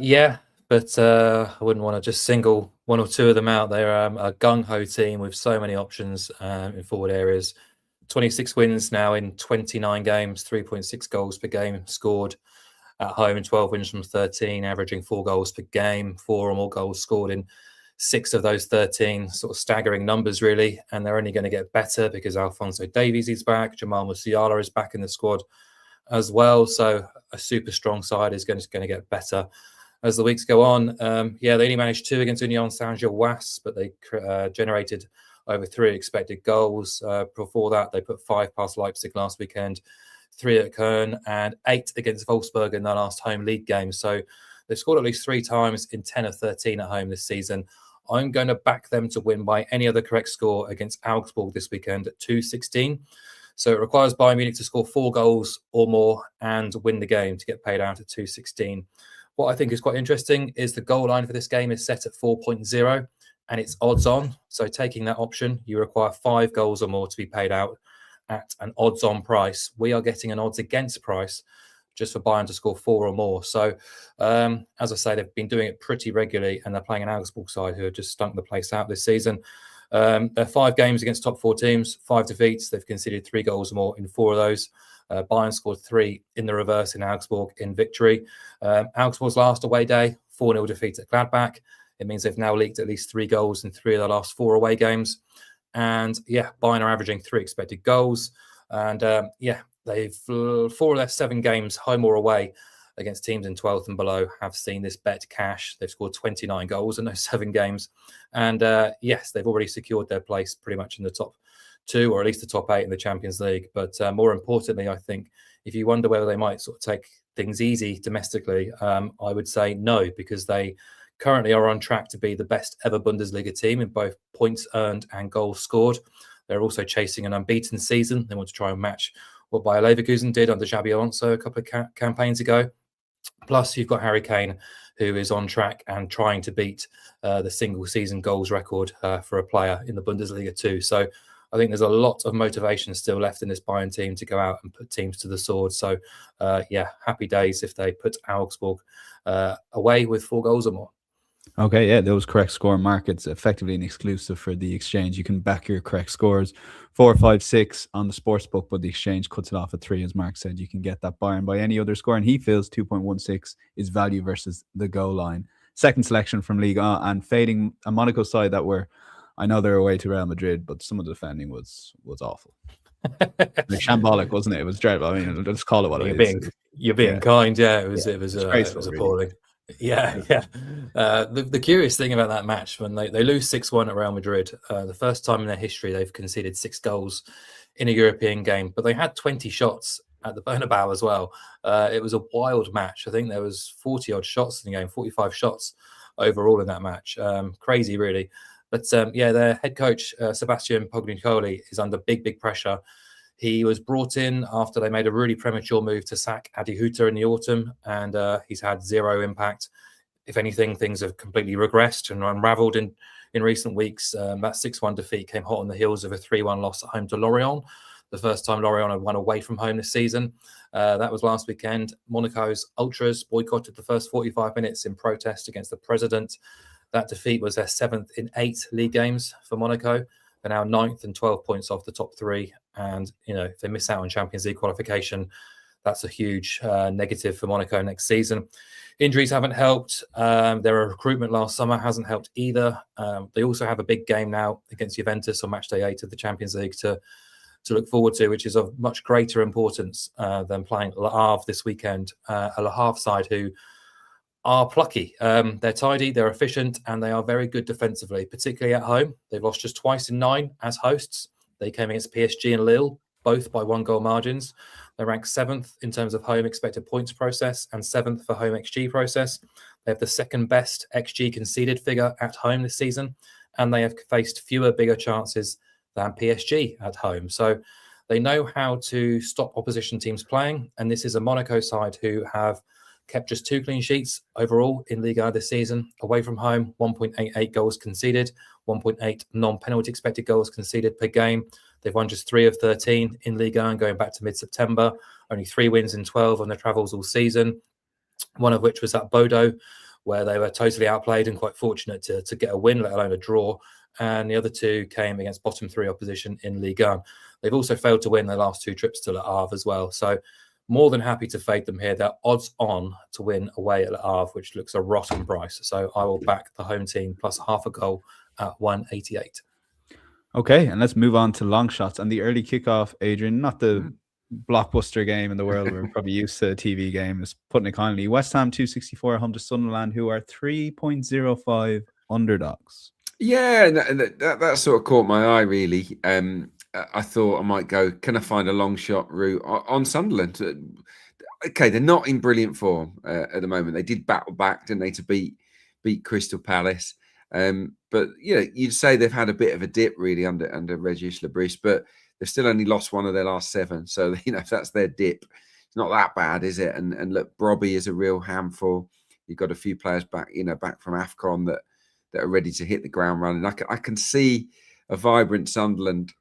Yeah, but I wouldn't want to just single 1 or 2 of them out. They're a gung-ho team with so many options in forward areas. 26 wins now in 29 games, 3.6 goals per game scored at home, 12 wins from 13, averaging 4 goals per game, 4 or more goals scored in 6 of those 13. Sort of staggering numbers, really. And they're only going to get better because Alphonso Davies is back. Jamal Musiala is back in the squad as well. So a super strong side is going to get better as the weeks go on. They only managed 2 against Union Saint-Gilloise, but they generated over 3 expected goals. Before that, they put 5 past Leipzig last weekend, 3 at Köln, and 8 against Wolfsburg in their last home league game. So they've scored at least 3 times in 10 of 13 at home this season. I'm going to back them to win by any other correct score against Augsburg this weekend at 2.16. So it requires Bayern Munich to score 4 goals or more and win the game to get paid out at 2.16. What I think is quite interesting is the goal line for this game is set at 4.0 and it's odds on. So taking that option, you require 5 goals or more to be paid out at an odds on price. We are getting an odds against price just for Bayern to score 4 or more. So, as I say, they've been doing it pretty regularly, and they're playing an Augsburg side who have just stunk the place out this season. They're 5 games against top 4 teams, 5 defeats. They've conceded 3 goals or more in 4 of those. Bayern scored 3 in the reverse in Augsburg in victory. Augsburg's last away day, 4-0 defeat at Gladbach. It means they've now leaked at least 3 goals in 3 of their last 4 away games. And yeah, Bayern are averaging 3 expected goals. And they've 4 of their 7 games, home or away, against teams in 12th and below, have seen this bet cash. They've scored 29 goals in those 7 games. And yes, they've already secured their place pretty much in the top 2, or at least the top 8 in the Champions League. But more importantly, I think if you wonder whether they might sort of take things easy domestically, I would say no, because they currently are on track to be the best ever Bundesliga team in both points earned and goals scored. They're also chasing an unbeaten season. They want to try and match what Bayer Leverkusen did under Xabi Alonso a couple of campaigns ago. Plus, you've got Harry Kane, who is on track and trying to beat the single season goals record for a player in the Bundesliga too. So I think there's a lot of motivation still left in this Bayern team to go out and put teams to the sword. So happy days if they put Augsburg away with 4 goals or more. Okay, yeah, those correct score markets, effectively an exclusive for the exchange. You can back your correct scores 4, 5, 6 on the sports book, but the exchange cuts it off at 3, as Mark said. You can get that Bayern by any other score, and he feels 2.16 is value versus the goal line. Second selection from Ligue 1, and fading a Monaco side that were, I know they're away to Real Madrid, but some of the defending was awful. Like shambolic, wasn't it? It was dreadful. I mean, let's call it what it is. You're being kind. Yeah, it was appalling. Really. Yeah. The curious thing about that match, when they lose 6-1 at Real Madrid, the first time in their history they've conceded 6 goals in a European game, but they had 20 shots at the Bernabeu as well. It was a wild match. I think there was 40 odd shots in the game, 45 shots overall in that match. Crazy, really. But their head coach, Sebastian Pognicoli, is under big pressure. He was brought in after they made a really premature move to sack Adi Hütter in the autumn, and he's had 0 impact. If anything, things have completely regressed and unraveled in recent weeks. That 6-1 defeat came hot on the heels of a 3-1 loss at home to Lorient, the first time Lorient had won away from home this season. That was last weekend. Monaco's ultras boycotted the first 45 minutes in protest against the president. That defeat was their 7th in 8 league games for Monaco. They're now 9th and 12 points off the top 3. And, if they miss out on Champions League qualification, that's a huge negative for Monaco next season. Injuries haven't helped. Their recruitment last summer hasn't helped either. They also have a big game now against Juventus on match day 8 of the Champions League to look forward to, which is of much greater importance than playing Le Havre this weekend. A Le Havre side who are plucky. They're tidy, they're efficient, and they are very good defensively, particularly at home. They've lost just twice in 9 as hosts. They came against PSG and Lille, both by 1-goal margins. They're ranked 7th in terms of home expected points process and 7th for home XG process. They have the 2nd best XG conceded figure at home this season, and they have faced fewer bigger chances than PSG at home. So they know how to stop opposition teams playing, and this is a Monaco side who have kept just 2 clean sheets overall in Ligue 1 this season. Away from home, 1.88 goals conceded, 1.8 non-penalty expected goals conceded per game. They've won just 3 of 13 in Ligue 1 going back to mid-September. Only 3 wins in 12 on their travels all season. One of which was at Bodo, where they were totally outplayed and quite fortunate to get a win, let alone a draw. And the other 2 came against bottom 3 opposition in Ligue 1. They've also failed to win their last 2 trips to Le Havre as well. So more than happy to fade them here. They're odds on to win away at Le Havre, which looks a rotten price. So I will back the home team plus half a goal at 188. Okay, and let's move on to long shots and the early kickoff, Adrian. Not the blockbuster game in the world. We're probably used to a TV game. Just putting it kindly. West Ham 264 home to Sunderland, who are 3.05 underdogs. Yeah, and that sort of caught my eye, really. I thought I might go, can I find a long shot route on Sunderland? Okay, they're not in brilliant form at the moment. They did battle back, didn't they, to beat Crystal Palace. But you'd say they've had a bit of a dip really under Regis Lebris, but they've still only lost one of their last 7. So if that's their dip, it's not that bad, is it? And look, Brobby is a real handful. You've got a few players back from AFCON that are ready to hit the ground running. I can see a vibrant Sunderland,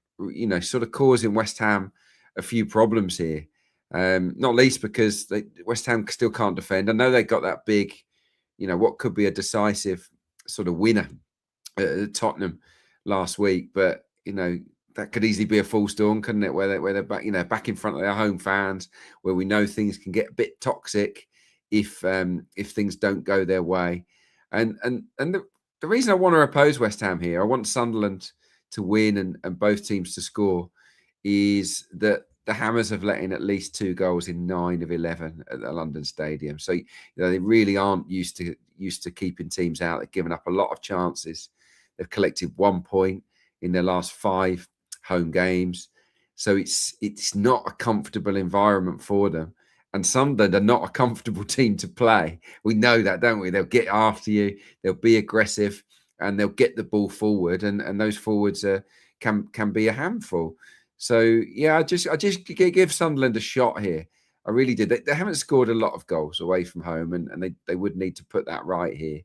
sort of causing West Ham a few problems here. Not least because West Ham still can't defend. I know they got that big, what could be a decisive sort of winner at Tottenham last week, but that could easily be a false dawn, couldn't it? Where they're back, back in front of their home fans, where we know things can get a bit toxic if things don't go their way. And the reason I want to oppose West Ham here, I want Sunderland to win and both teams to score, is that the Hammers have let in at least 2 goals in 9 of 11 at the London Stadium. So they really aren't used to keeping teams out. They've given up a lot of chances. They've collected 1 point in their last 5 home games. So it's not a comfortable environment for them. And Sunderland are not a comfortable team to play. We know that, don't we? They'll get after you. They'll be aggressive, and they'll get the ball forward. And those forwards can be a handful. So yeah, I just give Sunderland a shot here. I really did. They haven't scored a lot of goals away from home, and they would need to put that right here.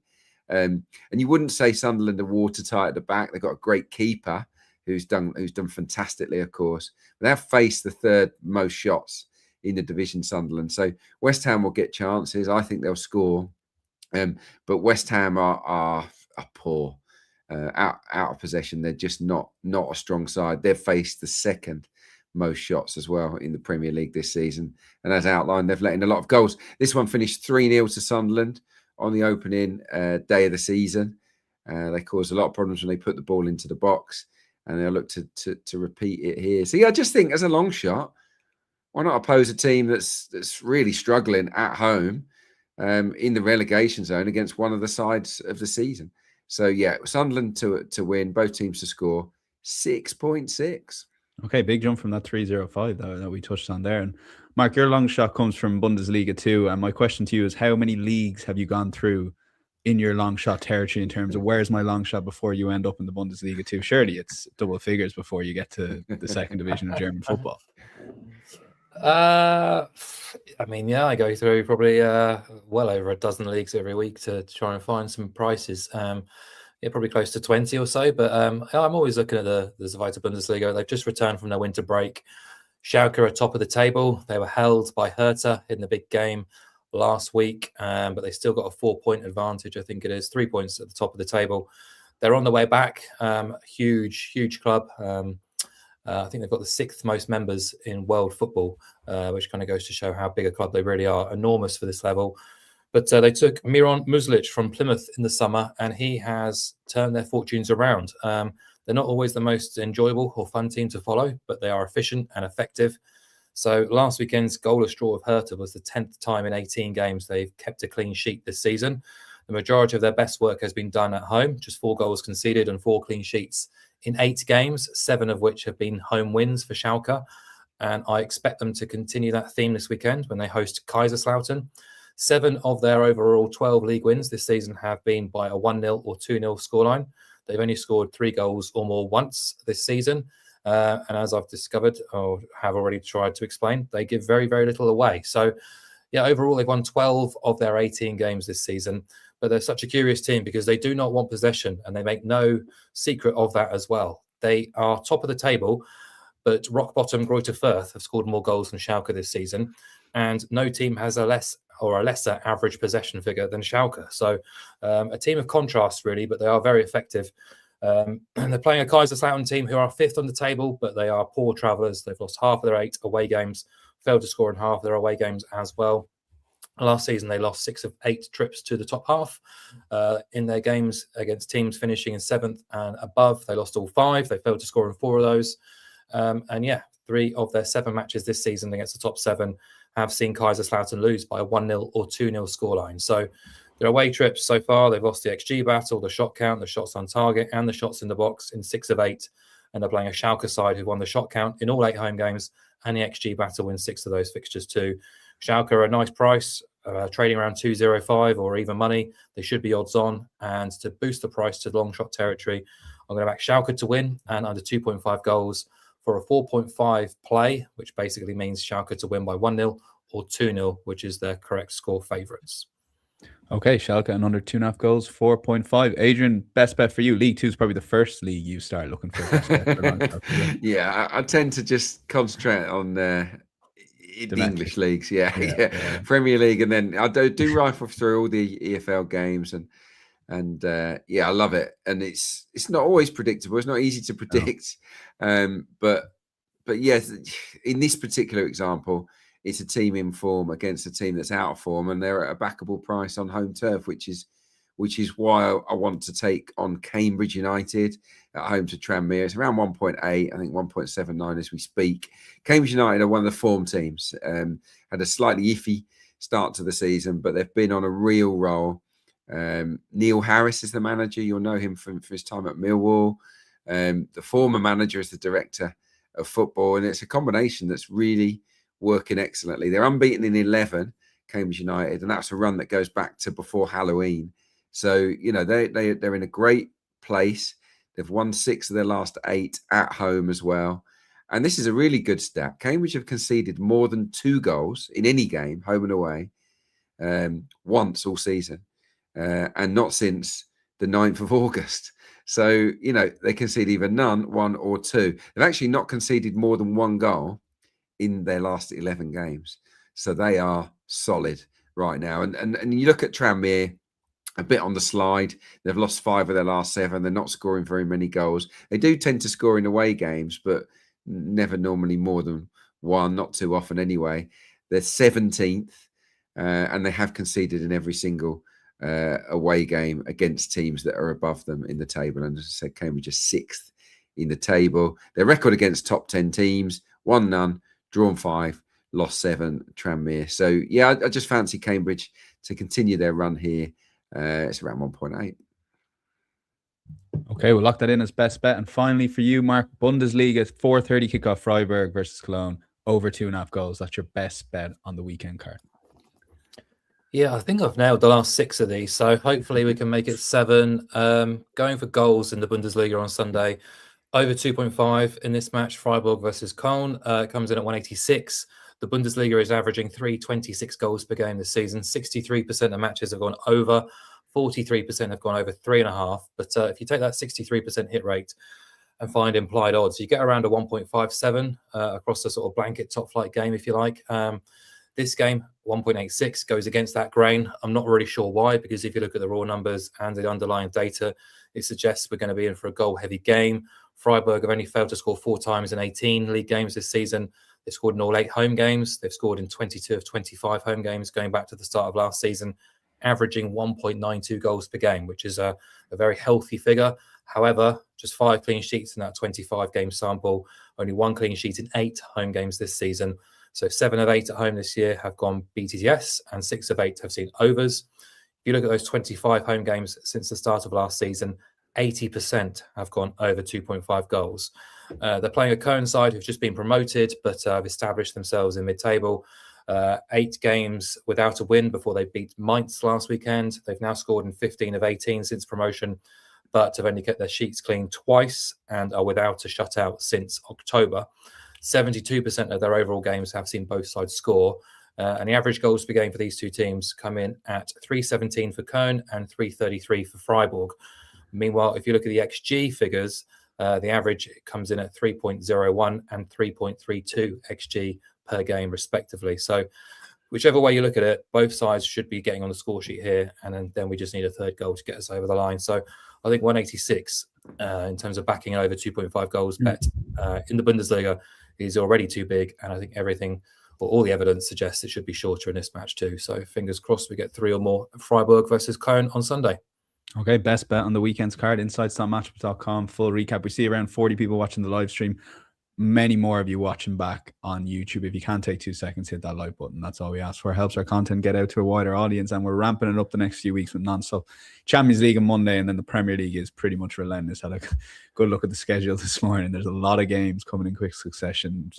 And you wouldn't say Sunderland are watertight at the back. They've got a great keeper who's done fantastically, of course. But they've faced the 3rd most shots in the division, Sunderland. So West Ham will get chances. I think they'll score. But West Ham are poor. Out of possession. They're just not a strong side. They've faced the 2nd most shots as well in the Premier League this season. And as outlined, they've let in a lot of goals. This one finished 3-0 to Sunderland on the opening day of the season. They caused a lot of problems when they put the ball into the box, and they'll look to repeat it here. So yeah, I just think as a long shot, why not oppose a team that's really struggling at home in the relegation zone against one of the sides of the season? So yeah, Sunderland to win, both teams to score, 6.6. Okay, big jump from that 305 that we touched on there. And Mark, your long shot comes from Bundesliga 2. And my question to you is, how many leagues have you gone through in your long shot territory in terms of where's my long shot before you end up in the Bundesliga 2? Surely it's double figures before you get to the 2nd division of German football. I go through probably well over a dozen leagues every week to try and find some prices. Probably close to 20 or so. But I'm always looking at the Zweite Bundesliga. They've just returned from their winter break. Schalke are top of the table. They were held by Hertha in the big game last week, but they still got a 4-point advantage. I think it is 3 points at the top of the table. They're on the way back. Huge club. I think they've got the 6th most members in world football, which kind of goes to show how big a club they really are. Enormous for this level. But they took Miran Muslic from Plymouth in the summer, and he has turned their fortunes around. They're not always the most enjoyable or fun team to follow, but they are efficient and effective. So last weekend's goalless draw of Hertha was the 10th time in 18 games they've kept a clean sheet this season. The majority of their best work has been done at home, just 4 goals conceded and 4 clean sheets in 8 games, 7 of which have been home wins for Schalke. And I expect them to continue that theme this weekend when they host Kaiserslautern. 7 of their overall 12 league wins this season have been by a 1-0 or 2-0 scoreline. They've only scored 3 goals or more once this season. And as I've discovered, or have already tried to explain, they give very, very little away. So, yeah, overall, they've won 12 of their 18 games this season. But they're such a curious team because they do not want possession, and they make no secret of that as well. They are top of the table, but rock bottom Greuther Fürth have scored more goals than Schalke this season. And no team has a lesser average possession figure than Schalke. So a team of contrast, really, but they are very effective. And they're playing a Kaiserslautern team who are 5th on the table, but they are poor travellers. They've lost half of their 8 away games, failed to score in half of their away games as well. Last season, they lost 6 of 8 trips to the top half. In their games against teams finishing in 7th and above, they lost all 5. They failed to score in 4 of those. 3 of their 7 matches this season against the top 7 have seen Kaiserslautern lose by a 1-0 or 2-0 scoreline. So Their away trips so far, they've lost the XG battle, the shot count, the shots on target, and the shots in the box in 6 of 8. And they're playing a Schalke side who won the shot count in all 8 home games, and the XG battle in 6 of those fixtures too. Schalke are a nice price, trading around 2.05 or even money. They should be odds on. And to boost the price to long shot territory, I'm going to back Schalke to win and under 2.5 goals for a 4.5 play, which basically means Schalke to win by 1-0 or 2-0, which is their correct score favourites. Okay, Schalke and under 2.5 goals, 4.5. Adrian, best bet for you. League 2 is probably the first league you start looking for. Yeah, I tend to just concentrate on the English leagues. Yeah. Premier League, and then I do rifle through all the EFL games, and I love it. And it's not always predictable. It's not easy to predict, but yes, in this particular example, it's a team in form against a team that's out of form, and they're at a backable price on home turf, which is why I want to take on Cambridge United at home to Tranmere. It's around 1.8, I think 1.79 as we speak. Cambridge United are one of the form teams. Had a slightly iffy start to the season, but they've been on a real roll. Neil Harris is the manager. You'll know him from his time at Millwall. The former manager is the director of football, and it's a combination that's really working excellently. They're unbeaten in 11, Cambridge United, and that's a run that goes back to before Halloween. So, they're in a great place. They've won 6 of their last 8 at home as well. And this is a really good stat. Cambridge have conceded more than 2 goals in any game, home and away, once all season, and not since the 9th of August. So, they concede either none, 1 or 2. They've actually not conceded more than 1 goal in their last 11 games. So they are solid right now. And you look at Tranmere, a bit on the slide. They've lost 5 of their last 7. They're not scoring very many goals. They do tend to score in away games, but never normally more than 1, not too often anyway. They're 17th, and they have conceded in every single away game against teams that are above them in the table. And as I said, Cambridge are 6th in the table. Their record against top 10 teams, 1-0, drawn 5, lost 7, Tranmere. So, yeah, I just fancy Cambridge to continue their run here. It's around 1.8. Okay, we'll lock that in as best bet. And finally for you, Mark, Bundesliga, 4:30 kickoff, Freiburg versus Cologne, over 2.5 goals. That's your best bet on the weekend card. Yeah, I think I've nailed the last 6 of these, so hopefully we can make it 7. Going for goals in the Bundesliga on Sunday, over 2.5 in this match, Freiburg versus Köln, comes in at 186. The Bundesliga is averaging 3.26 goals per game this season. 63% of matches have gone over, 43% have gone over 3.5. But if you take that 63% hit rate and find implied odds, you get around a 1.57 across the sort of blanket top flight game, if you like. This game, 1.86, goes against that grain. I'm not really sure why, because if you look at the raw numbers and the underlying data, it suggests we're going to be in for a goal-heavy game. Freiburg have only failed to score 4 times in 18 league games this season. They've scored in all 8 home games. They've scored in 22 of 25 home games going back to the start of last season, averaging 1.92 goals per game, which is a very healthy figure. However, just 5 clean sheets in that 25-game sample, only 1 clean sheet in 8 home games this season. So 7 of 8 at home this year have gone BTTS, and 6 of 8 have seen overs. If you look at those 25 home games since the start of last season, 80% have gone over 2.5 goals. They're playing a Köln side who've just been promoted, but have established themselves in mid-table. 8 games without a win before they beat Mainz last weekend. They've now scored in 15 of 18 since promotion, but have only kept their sheets clean twice and are without a shutout since October. 72% of their overall games have seen both sides score. And the average goals per game for these two teams come in at 3.17 for Köln and 3.33 for Freiburg. Meanwhile, if you look at the XG figures, the average comes in at 3.01 and 3.32 XG per game, respectively. So whichever way you look at it, both sides should be getting on the score sheet here. And then we just need a third goal to get us over the line. So I think 186 in terms of backing over 2.5 goals bet in the Bundesliga is already too big. And I think everything, or all the evidence suggests it should be shorter in this match too. So fingers crossed we get 3 or more Freiburg versus Köln on Sunday. Okay, best bet on the weekend's card, insights.matchbook.com. Full recap. We see around 40 people watching the live stream. many more of you watching back on YouTube. If you can take 2 seconds, hit that like button. That's all we ask for. It helps our content get out to a wider audience, and we're ramping it up the next few weeks with non-stop Champions League on Monday, and then the Premier League is pretty much relentless. Had a good look at the schedule this morning. There's a lot of games coming in quick succession,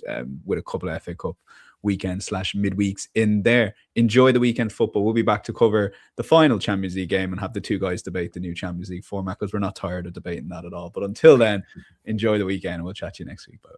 with a couple of FA Cup weekend/midweeks in there. Enjoy the weekend football. We'll be back to cover the final Champions League game and have the two guys debate the new Champions League format, because we're not tired of debating that at all. But until then, enjoy the weekend, and we'll chat to you next week. Bye.